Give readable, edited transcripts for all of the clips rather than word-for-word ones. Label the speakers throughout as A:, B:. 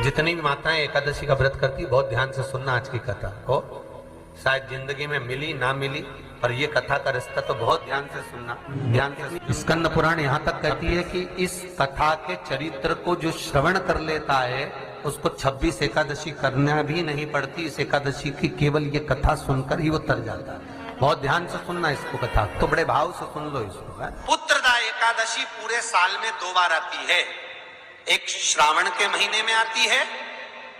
A: जितनी भी माताएं एकादशी का व्रत करती बहुत ध्यान से सुनना आज की कथा को। शायद जिंदगी में मिली ना मिली, पर ये कथा का रिश्ता तो बहुत ध्यान से सुनना, ध्यान से। स्कंद पुराण यहाँ तक कहती है कि इस कथा के चरित्र को जो श्रवण कर लेता है उसको 26 एकादशी करना भी नहीं पड़ती। इस एकादशी की केवल ये कथा सुनकर ही वो तर जाता है। बहुत ध्यान से सुनना इसको, कथा तो बड़े भाव से सुन लो इसको।
B: पुत्रदा एकादशी पूरे साल में 2 बार आती है। एक श्रावण के महीने में आती है,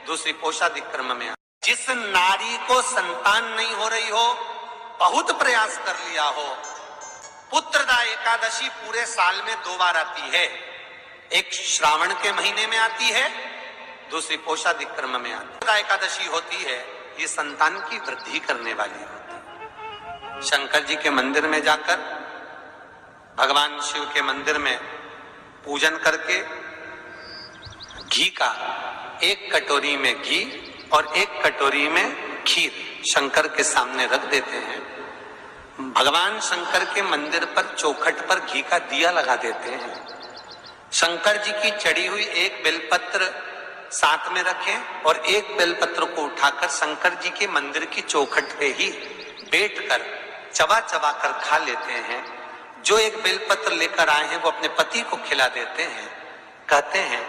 B: दूसरी पोषादिक्रम में। जिस नारी को संतान नहीं हो रही हो, बहुत प्रयास कर लिया हो, पुत्रदा एकादशी पूरे साल में 2 बार आती है। एक श्रावण के महीने में आती है, दूसरी पोषादिक्रम में आती है। पुत्रदा एकादशी होती है, ये संतान की वृद्धि करने वाली होती है। शंकर जी के मंदिर में जाकर, भगवान शिव के मंदिर में पूजन करके घी का 1 कटोरी में घी और 1 कटोरी में खीर शंकर के सामने रख देते हैं। भगवान शंकर के मंदिर पर चौखट पर घी का दिया लगा देते हैं। शंकर जी की चढ़ी हुई 1 बेलपत्र साथ में रखें और 1 बेलपत्र को उठाकर शंकर जी के मंदिर की चौखट पे ही बैठकर चबा चबा कर खा लेते हैं। जो 1 बेलपत्र लेकर आए हैं वो अपने पति को खिला देते हैं। कहते हैं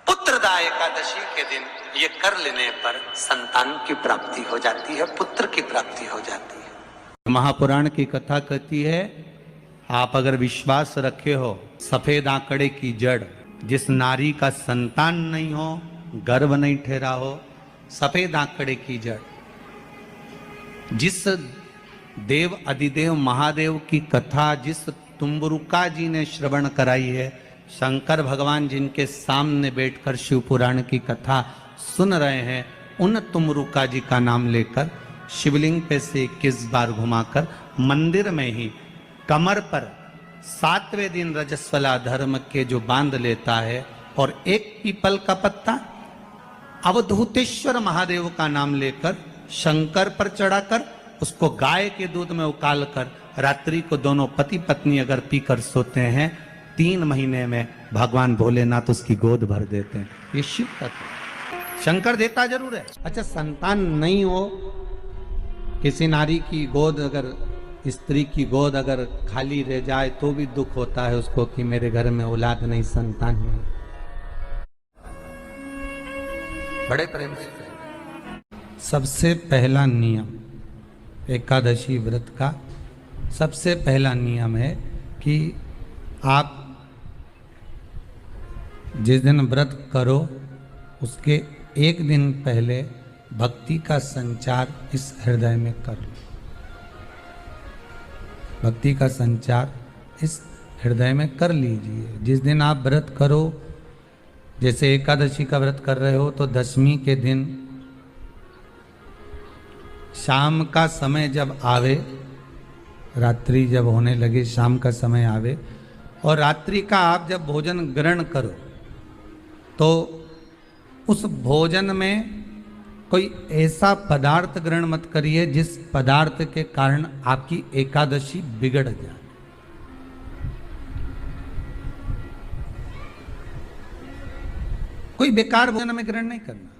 B: पुत्रदा एकादशी के दिन ये कर लेने पर संतान की प्राप्ति हो जाती है, पुत्र की प्राप्ति हो जाती है।
A: महापुराण की कथा कहती है, आप अगर विश्वास रखे हो, सफेद आंकड़े की जड़, जिस नारी का संतान नहीं हो, गर्भ नहीं ठहरा हो, सफेद आंकड़े की जड़, जिस देव अधिदेव महादेव की कथा जिस तुम्बरुका जी ने श्रवण कराई है, शंकर भगवान जिनके सामने बैठकर शिव पुराण की कथा सुन रहे हैं, उन तुमरुका जी का नाम लेकर शिवलिंग पे से 21 बार घुमाकर मंदिर में ही कमर पर 7वें दिन रजस्वला धर्म के जो बांध लेता है और 1 पीपल का पत्ता अवधूतेश्वर महादेव का नाम लेकर शंकर पर चढ़ाकर उसको गाय के दूध में उकाल कर रात्रि को दोनों पति पत्नी अगर पीकर सोते हैं, 3 महीने में भगवान भोलेनाथ उसकी गोद भर देते हैं। ये शिव तत्व। शंकर देता जरूर है। अच्छा, संतान नहीं हो, किसी नारी की गोद, अगर स्त्री की गोद अगर खाली रह जाए तो भी दुख होता है उसको कि मेरे घर में औलाद नहीं, संतान नहीं। बड़े प्रेम से सबसे पहला नियम एकादशी व्रत का, सबसे पहला नियम है कि आप जिस दिन व्रत करो उसके 1 दिन पहले भक्ति का संचार इस हृदय में कर लो। भक्ति का संचार इस हृदय में कर लीजिए। जिस दिन आप व्रत करो, जैसे एकादशी का व्रत कर रहे हो तो 10वीं के दिन शाम का समय जब आवे, रात्रि जब होने लगे, शाम का समय आवे और रात्रि का आप जब भोजन ग्रहण करो तो उस भोजन में कोई ऐसा पदार्थ ग्रहण मत करिए जिस पदार्थ के कारण आपकी एकादशी बिगड़ जाए। कोई बेकार भोजन में ग्रहण नहीं करना,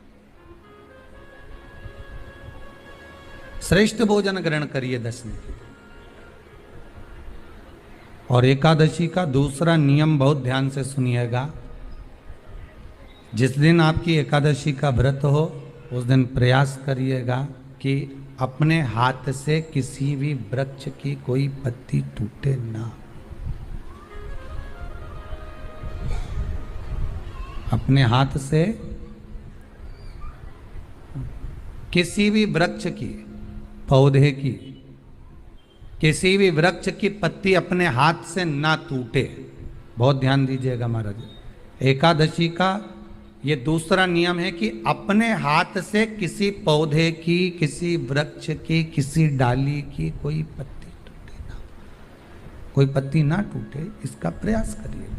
A: श्रेष्ठ भोजन ग्रहण करिए 10वीं के। और एकादशी का दूसरा नियम बहुत ध्यान से सुनिएगा। जिस दिन आपकी एकादशी का व्रत हो उस दिन प्रयास करिएगा कि अपने हाथ से किसी भी वृक्ष की कोई पत्ती टूटे ना। अपने हाथ से किसी भी वृक्ष की, पौधे की, किसी भी वृक्ष की पत्ती अपने हाथ से ना टूटे। बहुत ध्यान दीजिएगा महाराज। एकादशी का ये दूसरा नियम है कि अपने हाथ से किसी पौधे की, किसी वृक्ष की, किसी डाली की कोई पत्ती टूटे ना, कोई पत्ती ना टूटे, इसका प्रयास करिए।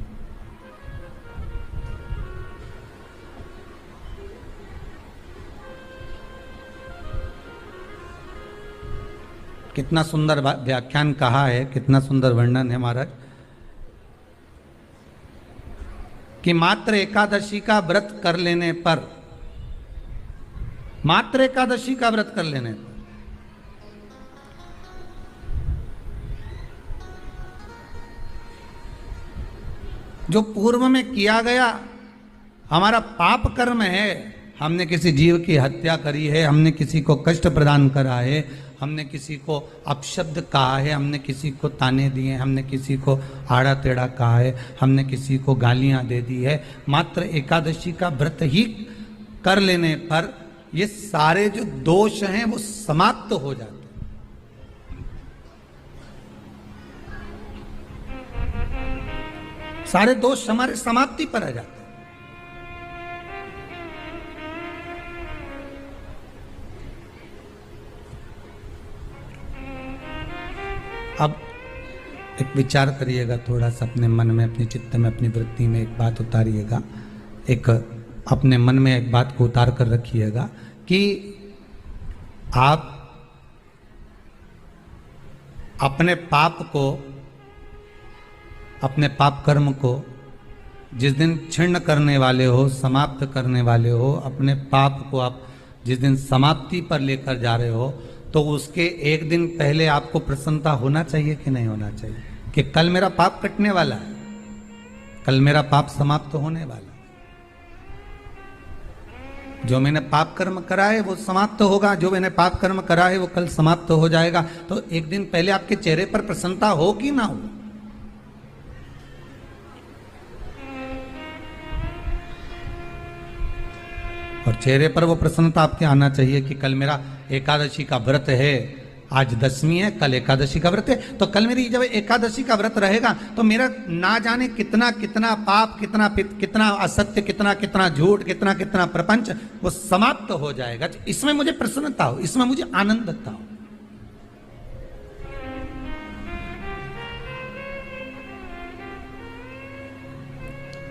A: कितना सुंदर व्याख्यान कहा है, कितना सुंदर वर्णन है महाराज कि मात्र एकादशी का व्रत कर लेने पर, मात्र एकादशी का व्रत कर लेने पर जो पूर्व में किया गया हमारा पाप कर्म है, हमने किसी जीव की हत्या करी है, हमने किसी को कष्ट प्रदान करा है, हमने किसी को अपशब्द कहा है, हमने किसी को ताने दिए, हमने किसी को आड़ा टेढ़ा कहा है, हमने किसी को गालियां दे दी है, मात्र एकादशी का व्रत ही कर लेने पर ये सारे जो दोष हैं वो समाप्त हो जाते हैं। सारे दोष हमारे समाप्ति पर आ जाते हैं। अब एक विचार करिएगा थोड़ा सा अपने मन में, अपने चित्त में, अपनी वृत्ति में एक बात उतारिएगा, एक अपने मन में एक बात को उतार कर रखिएगा कि आप अपने पाप को, अपने पाप कर्म को जिस दिन छिन्न करने वाले हो, समाप्त करने वाले हो, अपने पाप को आप जिस दिन समाप्ति पर लेकर जा रहे हो, तो उसके एक दिन पहले आपको प्रसन्नता होना चाहिए कि नहीं होना चाहिए कि कल मेरा पाप कटने वाला है, कल मेरा पाप समाप्त होने वाला है, जो मैंने पाप कर्म करा है वो समाप्त होगा, जो मैंने पाप कर्म करा है वो कल समाप्त हो जाएगा। तो एक दिन पहले आपके चेहरे पर प्रसन्नता हो कि ना हो? और चेहरे पर वो प्रसन्नता आपके आना चाहिए कि कल मेरा एकादशी का व्रत है, आज दशमी है, कल एकादशी का व्रत है, तो कल मेरी जब एकादशी का व्रत रहेगा तो मेरा ना जाने कितना कितना पाप, कितना असत्य, कितना झूठ, कितना प्रपंच वो समाप्त हो जाएगा। इसमें मुझे प्रसन्नता हो, इसमें मुझे आनंदता हो।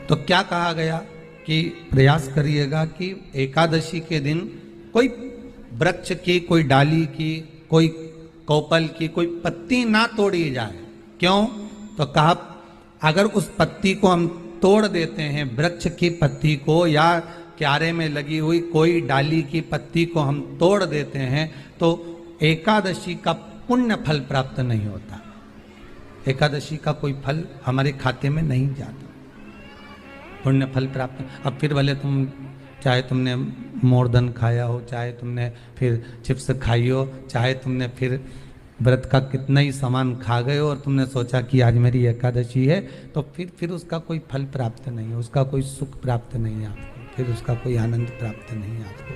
A: तो क्या कहा गया कि प्रयास करिएगा कि एकादशी के दिन कोई वृक्ष की, कोई डाली की, कोई कोपल की कोई पत्ती ना तोड़ी जाए। क्यों? तो कहा अगर उस पत्ती को हम तोड़ देते हैं, वृक्ष की पत्ती को या क्यारे में लगी हुई कोई डाली की पत्ती को हम तोड़ देते हैं तो एकादशी का पुण्य फल प्राप्त नहीं होता, एकादशी का कोई फल हमारे खाते में नहीं जाता, पुण्य फल प्राप्त। अब फिर भले तुम चाहे तुमने मोरधन खाया हो, चाहे तुमने फिर चिप्स खाई हो, चाहे तुमने फिर व्रत का कितना ही सामान खा गए हो और तुमने सोचा कि आज मेरी एकादशी है, तो फिर उसका कोई फल प्राप्त नहीं है, उसका कोई सुख प्राप्त नहीं है आपको, फिर उसका कोई आनंद प्राप्त नहीं है आपको,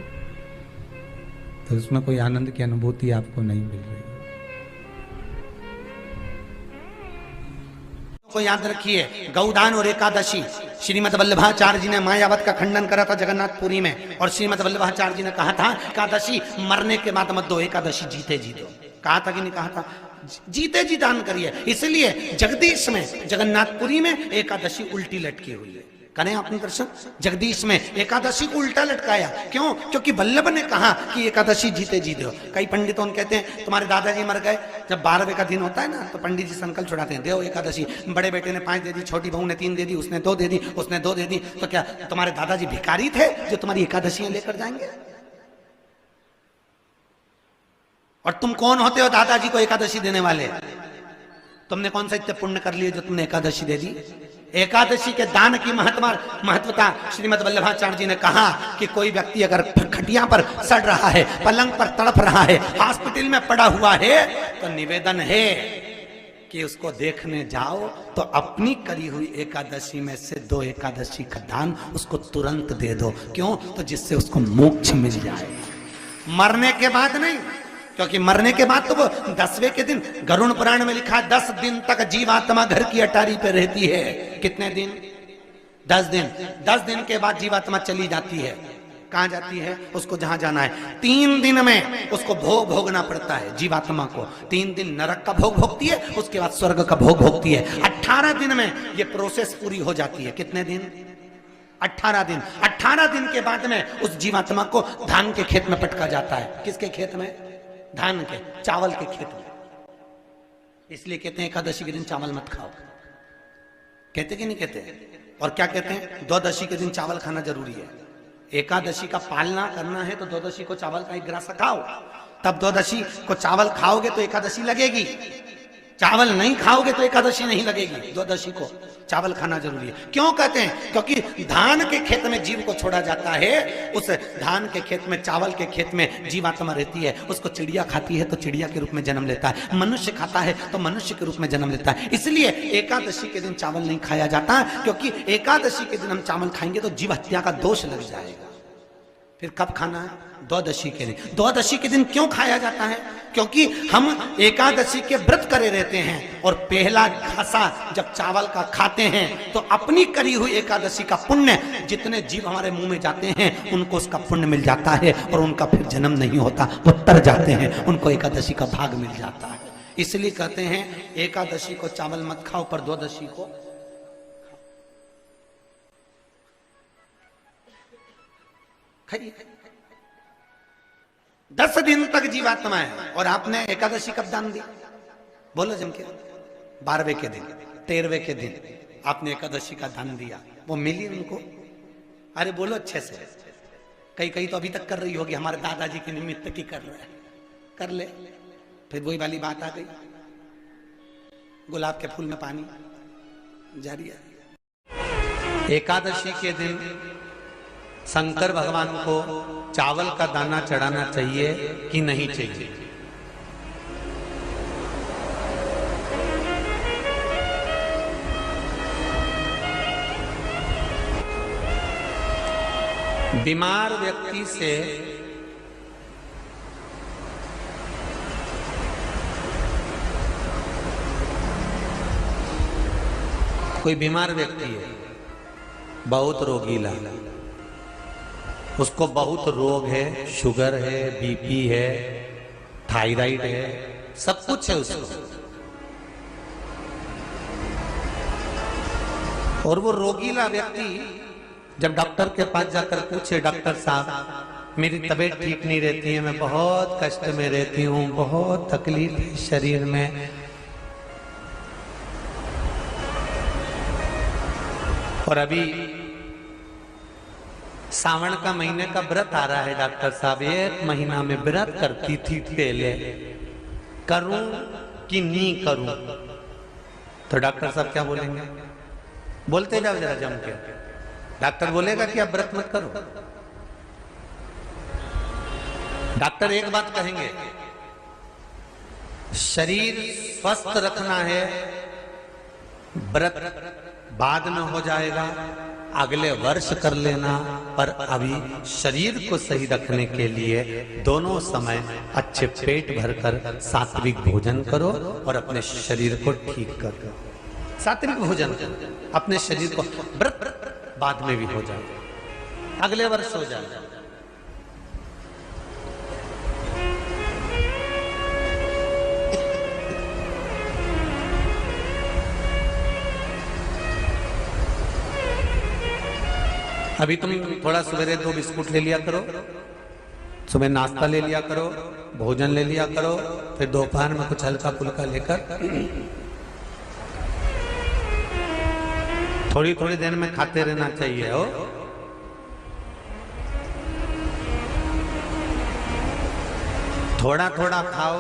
A: तो उसमें कोई आनंद की अनुभूति आपको नहीं मिल रही।
B: को याद रखिए, गौदान और एकादशी, श्रीमद वल्लभाचार्य जी ने मायावत का खंडन करा था जगन्नाथपुरी में, और श्रीमद वल्लभाचार्य जी ने कहा था एकादशी मरने के बाद मत दो, एकादशी जीते जी दो। कहा था कि नहीं कहा था? जीते जी दान करिए। इसलिए जगदीश में, जगन्नाथपुरी में एकादशी उल्टी लटकी हुई है। करें अपने दर्शन, जगदीश में एकादशी को उल्टा लटकाया। क्यों? क्योंकि वल्लभ ने कहा कि एकादशी जीते जी दो। कई पंडितों कहते हैं तुम्हारे दादाजी मर गए, जब 12वें का दिन होता है ना तो पंडित जी संकल्प छुड़ाते हैं, देव एकादशी, बड़े बेटे ने 5 दे दी, छोटी बहू ने 3 दे दी, उसने 2 दे दी, उसने 2 दे दी, तो क्या तुम्हारे दादाजी भिखारी थे जो तुम्हारी एकादशियां लेकर जाएंगे? और तुम कौन होते हो दादाजी को एकादशी देने वाले? तुमने कौन सा इतने पुण्य कर लिए जो तुमने एकादशी दे दी? एकादशी के दान की महत्वता श्रीमद वल्लभाचार्य जी ने कहा कि कोई व्यक्ति अगर खटिया पर सड़ रहा है, पलंग पर तड़प रहा है, हॉस्पिटल में पड़ा हुआ है, तो निवेदन है कि उसको देखने जाओ तो अपनी करी हुई एकादशी में से 2 एकादशी का दान उसको तुरंत दे दो। क्यों? तो जिससे उसको मोक्ष मिल जाए, मरने के बाद नहीं। क्योंकि मरने के बाद तो वो 10वें के दिन, गरुड़ पुराण में लिखा है 10 दिन तक जीवात्मा घर की अटारी पे रहती है। कितने दिन? 10 दिन। 10 दिन के बाद जीवात्मा चली जाती है। कहां जाती है? उसको जहां जाना है। 3 दिन में उसको भोग भोगना पड़ता है जीवात्मा को। 3 दिन नरक का भोग भोगती है, उसके बाद स्वर्ग का भोग भोगती है। 18 दिन में ये प्रोसेस पूरी हो जाती है। कितने दिन? 18 दिन। 18 दिन के बाद में उस जीवात्मा को धान के खेत में पटका जाता है। किसके खेत में? धान के, चावल के खेत में। इसलिए कहते हैं एकादशी के दिन चावल मत खाओ। कहते कि नहीं कहते? और क्या कहते हैं, द्वादशी के दिन चावल खाना जरूरी है। एकादशी का पालना करना है तो द्वादशी को चावल का एक गिरासा खाओ, तब द्वादशी को चावल खाओगे तो एकादशी लगेगी। चावल नहीं खाओगे तो एकादशी नहीं लगेगी। द्वादशी को चावल खाना जरूरी है। क्यों कहते हैं? क्योंकि धान के खेत में जीव को छोड़ा जाता है, उस धान के खेत में, चावल के खेत में जीवात्मा रहती है। उसको चिड़िया खाती है तो चिड़िया के रूप में जन्म लेता है, मनुष्य खाता है तो मनुष्य के रूप में जन्म लेता है। इसलिए एकादशी के दिन चावल नहीं खाया जाता, क्योंकि एकादशी के दिन हम चावल खाएंगे तो जीव हत्या का दोष लग जाएगा। फिर कब खाना है? द्वादशी के दिन। द्वादशी के दिन क्यों खाया जाता है? क्योंकि हम एकादशी के व्रत करे रहते हैं और पहला घासा जब चावल का खाते हैं तो अपनी करी हुई एकादशी का पुण्य, जितने जीव हमारे मुंह में जाते हैं उनको उसका पुण्य मिल जाता है और उनका फिर जन्म नहीं होता, वो तर जाते हैं, उनको एकादशी का भाग मिल जाता है। इसलिए कहते हैं एकादशी को चावल मत खाओ, पर द्वादशी को खाइए। 10 दिन तक जीवात्मा है और आपने एकादशी कब दान दी? बोलो जम के। 12वें के दिन, 13वें के दिन आपने एकादशी का दान दिया, वो मिली उनको? अरे बोलो अच्छे से। कई तो अभी तक कर रही होगी, हमारे दादाजी के निमित्त की कर रहा है, कर ले। फिर वही वाली बात आ गई, गुलाब के फूल में पानी जारी है। एकादशी के दिन शंकर भगवान को चावल का दाना चढ़ाना चाहिए कि नहीं चाहिए? बीमार व्यक्ति से कोई बीमार व्यक्ति है, बहुत रोगीला, उसको बहुत रोग है, शुगर है, बीपी है, थायराइड है, सब कुछ है उसको, और वो रोगीला व्यक्ति जब डॉक्टर के पास जाकर पूछे, डॉक्टर साहब मेरी तबीयत ठीक नहीं रहती है, मैं बहुत कष्ट में रहती हूँ, बहुत तकलीफ है शरीर में, और अभी सावन का महीने का व्रत आ रहा है डॉक्टर साहब, 1 महीना में व्रत करती थी पहले, करूं कि नहीं करूं? तो डॉक्टर साहब क्या बोलेंगे? बोलते जाओ जरा जम के। डॉक्टर बोलेगा कि आप व्रत मत करो। डॉक्टर एक बात कहेंगे, शरीर स्वस्थ रखना है, व्रत बाद में हो जाएगा, अगले वर्ष कर लेना, पर अभी शरीर को सही रखने के लिए दोनों समय अच्छे पेट भरकर सात्विक भोजन करो और अपने शरीर को ठीक करो। सात्विक भोजन अपने शरीर को, व्रत बाद में भी हो जाए, अगले वर्ष हो जाए। अभी तुम थोड़ा सवेरे 2 बिस्कुट ले लिया करो, सुबह नाश्ता ले लिया करो, भोजन ले लिया करो, फिर दोपहर में कुछ हल्का फुल्का लेकर थोड़ी थोड़ी देर में खाते रहना चाहिए हो। थोड़ा थोड़ा खाओ,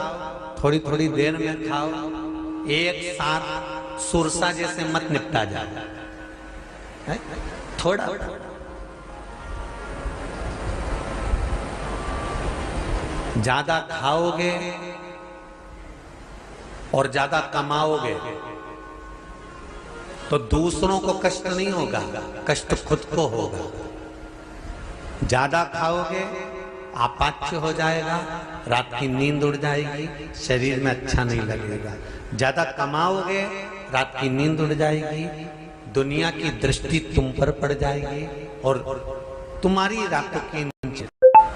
B: थोड़ी थोड़ी देर में खाओ, एक साथ सुरसा जैसे मत निपटा जाए, थोड़ा ज्यादा खाओगे और ज्यादा कमाओगे तो दूसरों को कष्ट नहीं होगा, कष्ट खुद को होगा। ज्यादा खाओगे आपाच्य हो जाएगा, रात की नींद उड़ जाएगी, शरीर में अच्छा नहीं लगेगा। ज्यादा कमाओगे, रात की नींद उड़ जाएगी, दुनिया की दृष्टि तुम पर पड़ जाएगी और तुम्हारी रातों की नींद।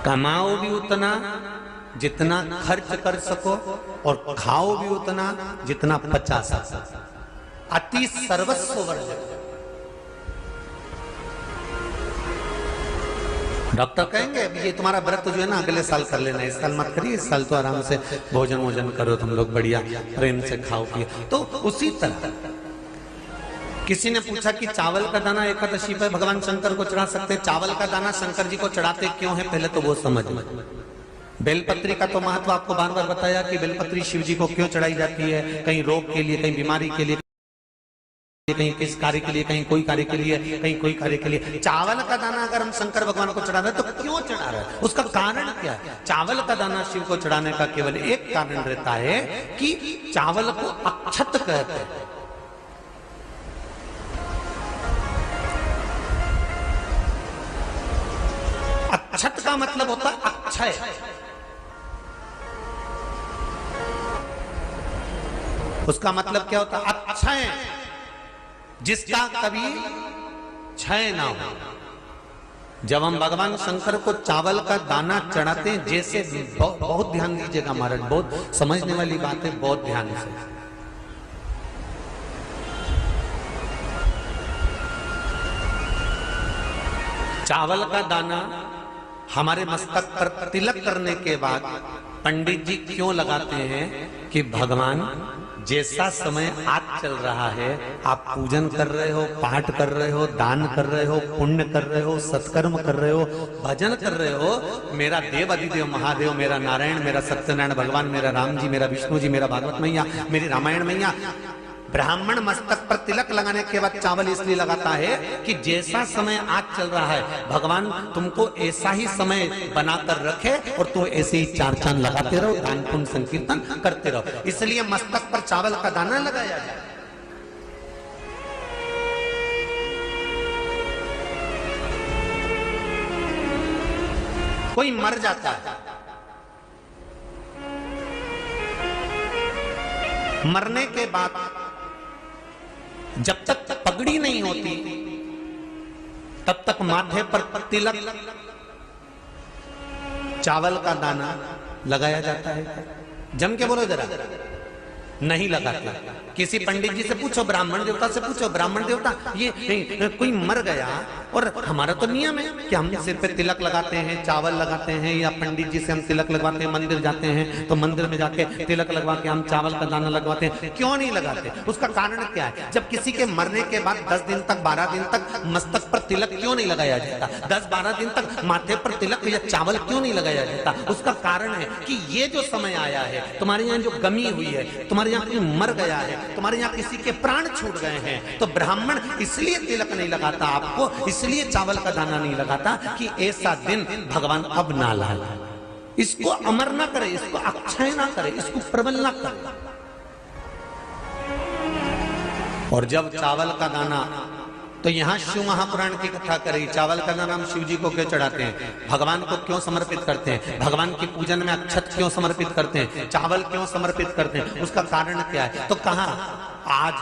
B: कमाओ भी उतना जितना खर्च कर सको और खाओ भी उतना जितना पचा सको। अति सर्वस्व वर्जक। डॉक्टर कहेंगे ये तुम्हारा व्रत जो है ना अगले साल कर लेना, इस साल मत करिए, इस साल तो आराम से भोजन वोजन करो तुम लोग, बढ़िया प्रेम से खाओ पिए। तो उसी तरह किसी ने पूछा कि चावल का दाना एकादशी पर भगवान शंकर को चढ़ा सकते, चावल का दाना शंकर जी को चढ़ाते क्यों है, पहले तो वो समझ में। बेलपत्री का तो महत्व आपको बार बार बताया कि बेलपत्री शिव जी को क्यों चढ़ाई जाती है, कहीं रोग के लिए, कहीं बीमारी के लिए, कहीं किस कार्य के लिए, कहीं कोई कार्य के लिए, कहीं कोई कार्य के लिए। चावल का दाना अगर हम शंकर भगवान को चढ़ा रहे हैं तो क्यों चढ़ा रहे हैं, उसका कारण क्या है? चावल का दाना शिव को चढ़ाने का केवल एक कारण रहता है कि चावल को अक्षत कहते हैं। अक्षत का मतलब होता है अक्षय। उसका मतलब क्या होता है? अक्षय, जिसका कभी क्षय ना हो। जब हम भगवान शंकर को चावल का दाना चढ़ाते हैं, जैसे बहुत ध्यान दीजिएगा महाराज, बहुत समझने वाली बात है, बहुत ध्यान से। चावल का दाना हमारे मस्तक पर तिलक करने के बाद पंडित जी क्यों लगाते हैं कि भगवान जैसा समय आज चल रहा है, आप पूजन कर रहे हो, पाठ कर रहे हो, दान कर रहे हो, पुण्य कर रहे हो, सत्कर्म कर रहे हो, भजन कर रहे हो, मेरा देव अधिदेव महादेव, मेरा नारायण, मेरा सत्यनारायण भगवान, मेरा राम जी, मेरा विष्णु जी, मेरा भागवत मैया, मेरी रामायण मैया, ब्राह्मण मस्तक पर तिलक लगाने के बाद चावल इसलिए लगाता है कि जैसा समय आज चल रहा है, भगवान तुमको ऐसा ही समय बनाकर रखे और तुम ऐसे ही चार चांद लगाते रहो, दान पुण्य संकीर्तन करते रहो। इसलिए मस्तक पर चावल का दाना लगाया जाए। कोई मर जाता है, मरने के बाद जब तक पगड़ी नहीं होती तब तक माथे पर तिलक, चावल का दाना लगाया जाता है। जम के बोलो जरा, नहीं लगाते। किसी पंडित जी से पूछो, ब्राह्मण देवता से पूछो, ब्राह्मण देवता ये कोई मर गया और हमारा तो नियम है कि हम सिर पे तिलक लगाते हैं, चावल लगाते हैं, या पंडित जी से हम तिलक लगवाते हैं, मंदिर जाते हैं तो मंदिर में जाके तिलक लगवा के हम चावल का दाना लगवाते हैं, क्यों नहीं लगाते? उसका कारण क्या है? जब किसी के मरने के बाद 10 दिन तक, 12 दिन तक मस्तक पर तिलक क्यों नहीं लगाया जाता? 10-12 दिन तक माथे पर तिलक या चावल क्यों नहीं लगाया जाता? उसका कारण है कि ये जो समय आया है, तुम्हारे यहाँ जो कमी हुई है, तुम्हारे यहाँ कोई मर गया है, तुम्हारे यहाँ किसी के प्राण छूट गए हैं, तो ब्राह्मण इसलिए तिलक नहीं लगाता आपको, इसलिए चावल का दाना नहीं लगाता कि ऐसा दिन भगवान अब ना लाए, इसको अमर ना करे, इसको अक्षय ना करे, इसको प्रबल ना करे। और जब चावल का दाना, तो यहां शिव महापुराण की कथा करी, चावल का दाना हम शिव जी को क्यों चढ़ाते हैं, भगवान को क्यों समर्पित करते हैं, भगवान की पूजन में अक्षत क्यों समर्पित करते हैं, चावल क्यों समर्पित करते हैं, उसका कारण क्या है? तो कहा आज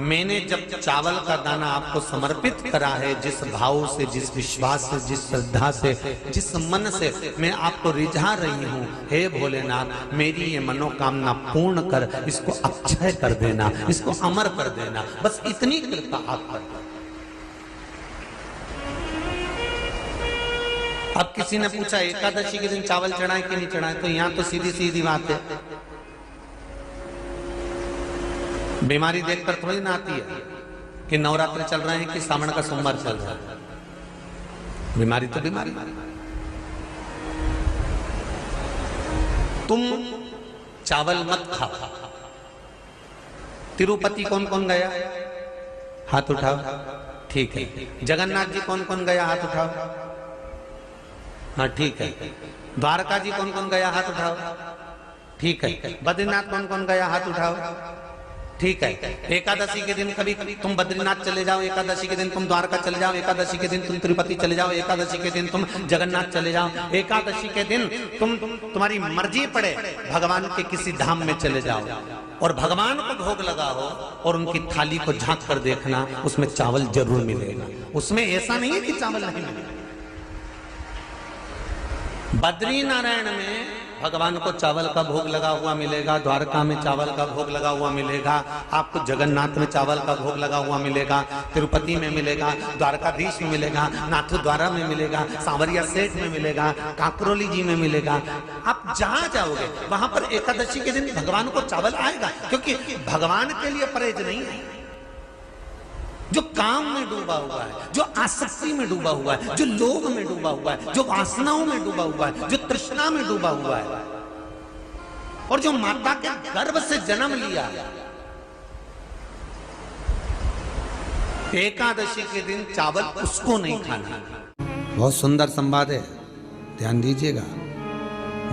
B: मैंने जब चावल का दाना आपको समर्पित करा है, जिस भाव से, जिस विश्वास से, जिस श्रद्धा से, जिस मन से मैं आपको रिझा रही हूं, हे भोलेनाथ मेरी ये मनोकामना पूर्ण कर, इसको अक्षय कर देना, इसको अमर कर देना, बस इतनी कृपा आप कर। अब किसी ने पूछा एकादशी के दिन चावल चढ़ाए कि नहीं चढ़ाए, तो यहां तो सीधी सीधी बात है, बीमारी देखकर थोड़ी ना आती है कि नवरात्र चल रहे हैं कि सावन का सोमवार चल रहा है, बीमारी तो बीमारी। तुम चावल मत खाओ। तिरुपति कौन कौन गया? हाथ उठाओ। ठीक है। जगन्नाथ जी कौन कौन गया? हाथ उठाओ। हाँ ठीक है। द्वारका जी कौन कौन गया? हाथ उठाओ। ठीक है। बद्रीनाथ कौन कौन गया? हाथ उठाओ। ठीक है। एकादशी के दिन कभी तुम बद्रीनाथ चले जाओ, एकादशी के दिन तुम द्वारका चले जाओ, एकादशी के दिन तुम तिरुपति चले जाओ, एकादशी के दिन तुम जगन्नाथ चले जाओ, एकादशी के दिन तुम्हारी मर्जी पड़े भगवान के किसी धाम में चले जाओ और भगवान को भोग लगाओ और उनकी थाली को झांक कर देखना, उसमें चावल जरूर मिलेगा। उसमें ऐसा नहीं है कि चावल नहीं मिलेगा। बद्री नारायण में भगवान को चावल का भोग लगा हुआ मिलेगा, द्वारका में चावल का भोग लगा हुआ मिलेगा, आपको जगन्नाथ में चावल का भोग लगा हुआ मिलेगा, तिरुपति में मिलेगा, द्वारकाधीश में मिलेगा, नाथद्वारा में मिलेगा, सांवरिया सेठ में मिलेगा, काकरोली जी में मिलेगा। आप जहां जाओगे वहां पर एकादशी के दिन भगवान को चावल आएगा, क्योंकि भगवान के लिए परहेज नहीं है। जो काम में डूबा हुआ है, जो आसक्ति में डूबा हुआ है, जो लोभ में डूबा हुआ है, जो वासनाओं में डूबा हुआ है, जो तृष्णा में डूबा हुआ है, और जो माता के गर्भ से जन्म लिया, एकादशी के दिन चावल उसको नहीं खाना। बहुत सुंदर संवाद है, ध्यान दीजिएगा।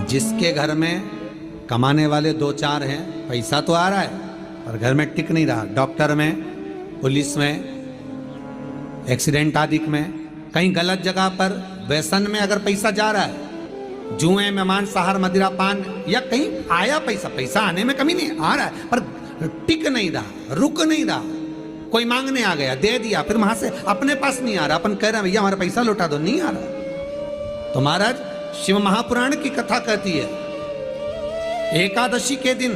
B: जिसके घर में कमाने वाले 2-4 हैं, पैसा तो आ रहा है पर घर में टिक नहीं रहा, डॉक्टर में, पुलिस में, एक्सीडेंट आदि में, कहीं गलत जगह पर व्यसन में अगर पैसा जा रहा है, जुए में, मांसाहार, मदिरा पान, या कहीं आया पैसा आने में कमी नहीं, आ रहा है पर टिक नहीं रहा, रुक नहीं रहा, कोई मांगने आ गया, दे दिया, फिर वहां से अपने पास नहीं आ रहा, अपन कह रहे हैं भैया हमारा पैसा लौटा दो, नहीं आ रहा। तो महाराज शिव महापुराण की कथा कहती है, एकादशी के दिन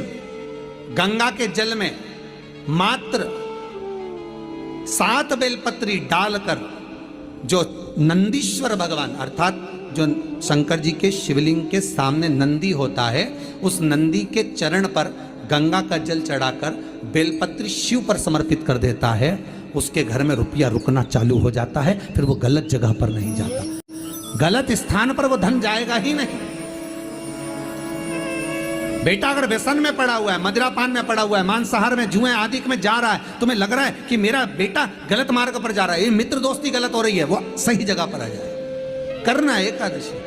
B: गंगा के जल में मात्र 7 बेलपत्री डालकर जो नंदीश्वर भगवान अर्थात जो शंकर जी के शिवलिंग के सामने नंदी होता है, उस नंदी के चरण पर गंगा का जल चढ़ाकर बेलपत्री शिव पर समर्पित कर देता है, उसके घर में रुपया रुकना चालू हो जाता है, फिर वो गलत जगह पर नहीं जाता, गलत स्थान पर वो धन जाएगा ही नहीं। बेटा अगर व्यसन में पड़ा हुआ है, मदिरा पान में पड़ा हुआ है, मांसाहार में, जुए आदि में जा रहा है, तुम्हें लग रहा है कि मेरा बेटा गलत मार्ग पर जा रहा है, ये मित्र दोस्ती गलत हो रही है, वो सही जगह पर आ जाए। करना है एकादशी।